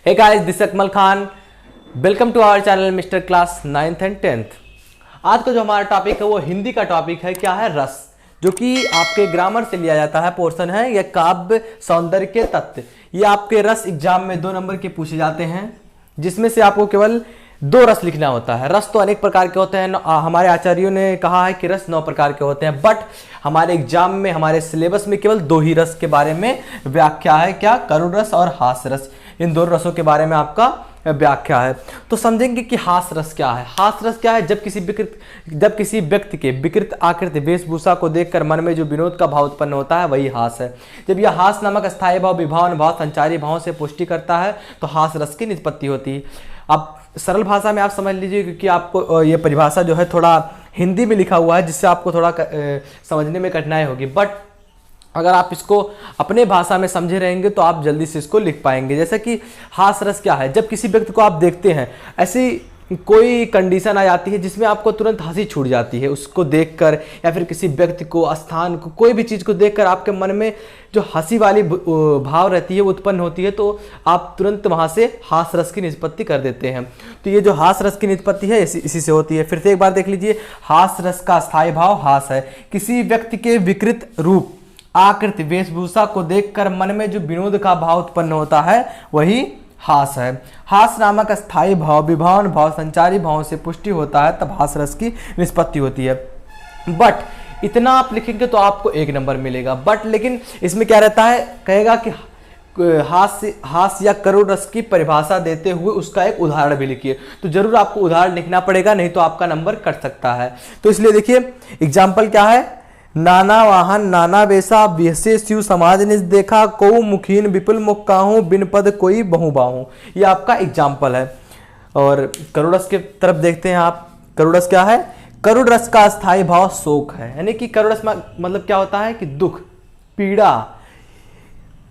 Hey guys, this Akmal Khan. Welcome to our channel mister class 9th and 10th। आज का जो हमारा टॉपिक है वो हिंदी का टॉपिक है। क्या है? रस, जो कि आपके ग्रामर से लिया जाता है पोर्शन है। यह काव्य सौंदर्य के तत्व, ये आपके रस एग्जाम में 2 नंबर के पूछे जाते हैं, जिसमें से आपको केवल 2 रस लिखना होता है। रस तो अनेक प्रकार के होते हैं, हमारे आचार्यों ने कहा है कि रस 9 प्रकार के होते हैं, बट हमारे एग्जाम में हमारे सिलेबस में केवल 2 ही रस के बारे में व्याख्या है। क्या? करुण रस और हास रस। इन 2 रसों के बारे में आपका व्याख्या है। तो समझेंगे कि हास रस क्या है। हास रस क्या है? जब किसी व्यक्ति के विकृत आकृति वेशभूषा को देखकर मन में जो विनोद का भाव उत्पन्न होता है वही हास है। जब यह हास नामक अस्थायी भाव विभावन भाव संचारी भाव से पुष्टि करता है तो हास रस की निष्पत्ति होती है। अब सरल भाषा में आप समझ लीजिए, क्योंकि आपको ये परिभाषा जो है थोड़ा हिंदी में लिखा हुआ है, जिससे आपको थोड़ा समझने में कठिनाई होगी, बट अगर आप इसको अपने भाषा में समझे रहेंगे तो आप जल्दी से इसको लिख पाएंगे। जैसे कि हास रस क्या है? जब किसी व्यक्ति को आप देखते हैं, ऐसी कोई कंडीशन आ जाती है जिसमें आपको तुरंत हंसी छूट जाती है उसको देखकर, या फिर किसी व्यक्ति को, स्थान को, कोई भी चीज़ को देखकर आपके मन में जो हंसी वाली भाव रहती है वो उत्पन्न होती है, तो आप तुरंत वहाँ से हास रस की निष्पत्ति कर देते हैं। तो ये जो हास रस की निष्पत्ति है इसी से होती है। फिर से एक बार देख लीजिए, हास रस का स्थायी भाव हास है। किसी व्यक्ति के विकृत रूप आकृति वेशभूषा को देखकर मन में जो विनोद का भाव उत्पन्न होता है वही हास है। हास नामक स्थायी भाव विभावन भाव संचारी भाव से पुष्टि होता है, तब हास रस की निष्पत्ति होती है। बट इतना आप लिखेंगे तो आपको 1 नंबर मिलेगा। बट लेकिन इसमें क्या रहता है, कहेगा कि हास या करुण रस की परिभाषा देते हुए उसका एक उदाहरण भी लिखिए। तो जरूर आपको उदाहरण लिखना पड़ेगा, नहीं तो आपका नंबर कट सकता है। तो इसलिए देखिए एग्जाम्पल क्या है। नाना वाहन नाना बेसा विहसे शिव समाज निज देखा, को मुखीन विपुल मुख काहू बिन पद कोई बहु बाहू। ये आपका एग्जाम्पल है। और करुण रस के तरफ देखते हैं आप। करुण रस क्या है? करुण रस का स्थायी भाव शोक है। यानी कि करुण रस मतलब क्या होता है कि दुख, पीड़ा,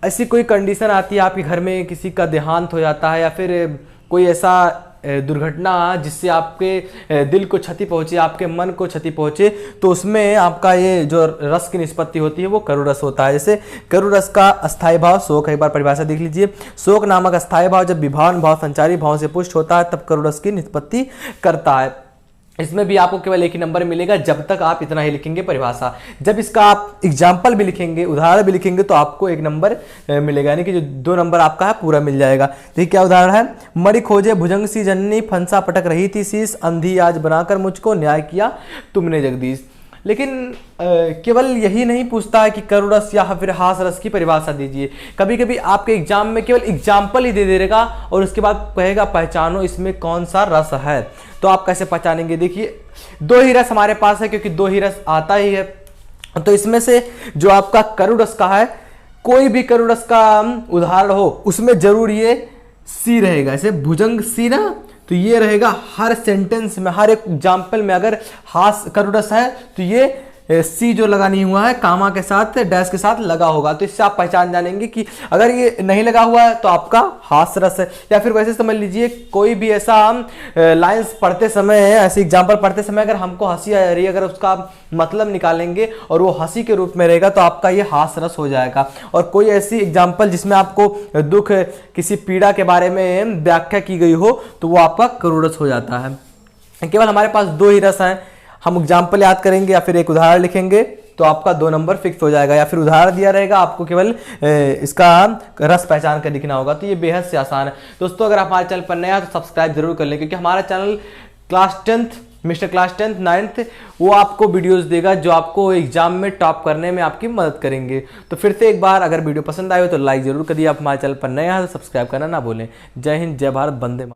ऐसी कोई कंडीशन आती है आपके घर में, किसी का देहांत हो जाता है या फिर कोई ऐसा दुर्घटना जिससे आपके दिल को क्षति पहुंचे, आपके मन को क्षति पहुंचे, तो उसमें आपका ये जो रस की निष्पत्ति होती है वो करुण रस होता है। जैसे करुण रस का अस्थायी भाव शोक है। एक बार परिभाषा देख लीजिए। शोक नामक अस्थायी भाव जब विभावन भाव संचारी भाव से पुष्ट होता है तब करुण रस की निष्पत्ति करता है। इसमें भी आपको केवल 1 ही नंबर मिलेगा जब तक आप इतना ही लिखेंगे परिभाषा। जब इसका आप एग्जाम्पल भी लिखेंगे, उदाहरण भी लिखेंगे, तो आपको 1 नंबर मिलेगा, यानी कि जो 2 नंबर आपका है पूरा मिल जाएगा। देखिए क्या उदाहरण है। मणि खोजे भुजंग सी जननी, फंसा पटक रही थी शीश, अंधी आज बनाकर मुझको न्याय किया तुमने जगदीश। लेकिन केवल यही नहीं पूछता है कि करुण रस या फिर हास रस की परिभाषा दीजिए। कभी कभी आपके एग्जाम में केवल एग्जाम्पल ही दे देगा और उसके बाद कहेगा पहचानो इसमें कौन सा रस है। तो आप कैसे पहचानेंगे? देखिए 2 ही रस हमारे पास है, क्योंकि 2 ही रस आता ही है। तो इसमें से जो आपका करुण रस का है, कोई भी करुण रस का उदाहरण हो उसमें जरूर ये सी रहेगा। ऐसे भुजंग सी ना, तो ये रहेगा हर सेंटेंस में, हर एक एग्जाम्पल में। अगर हास करुण रस है तो ये सी जो लगा नहीं हुआ है कामा के साथ, डैश के साथ लगा होगा, तो इससे आप पहचान जानेंगे कि अगर ये नहीं लगा हुआ है तो आपका हास रस है। या फिर वैसे समझ लीजिए, कोई भी ऐसा लाइंस पढ़ते समय, ऐसे एग्जाम्पल पढ़ते समय अगर हमको हंसी आ रही है, अगर उसका मतलब निकालेंगे और वो हंसी के रूप में रहेगा तो आपका ये हास रस हो जाएगा। और कोई ऐसी एग्जाम्पल जिसमें आपको दुख, किसी पीड़ा के बारे में व्याख्या की गई हो तो वो आपका करुण रस हो जाता है। केवल हमारे पास 2 ही रस हैं। हम एग्जाम्पल याद करेंगे या फिर एक उदाहरण लिखेंगे तो आपका 2 नंबर फिक्स हो जाएगा। या फिर उदाहरण दिया रहेगा, आपको केवल इसका रस पहचान कर लिखना होगा। तो ये बेहद से आसान है। दोस्तों, अगर आप हमारे चैनल पर नए हैं तो सब्सक्राइब जरूर कर लें, क्योंकि हमारा channel class 10th mister class 10th 9th वो आपको वीडियोस देगा जो आपको एग्जाम में टॉप करने में आपकी मदद करेंगे। तो फिर से एक बार, अगर वीडियो पसंद आए हो तो लाइक जरूर करिए। आप हमारे चैनल पर नए हैं तो सब्सक्राइब करना ना भूलें। जय हिंद, जय भारत, वंदे मातरम।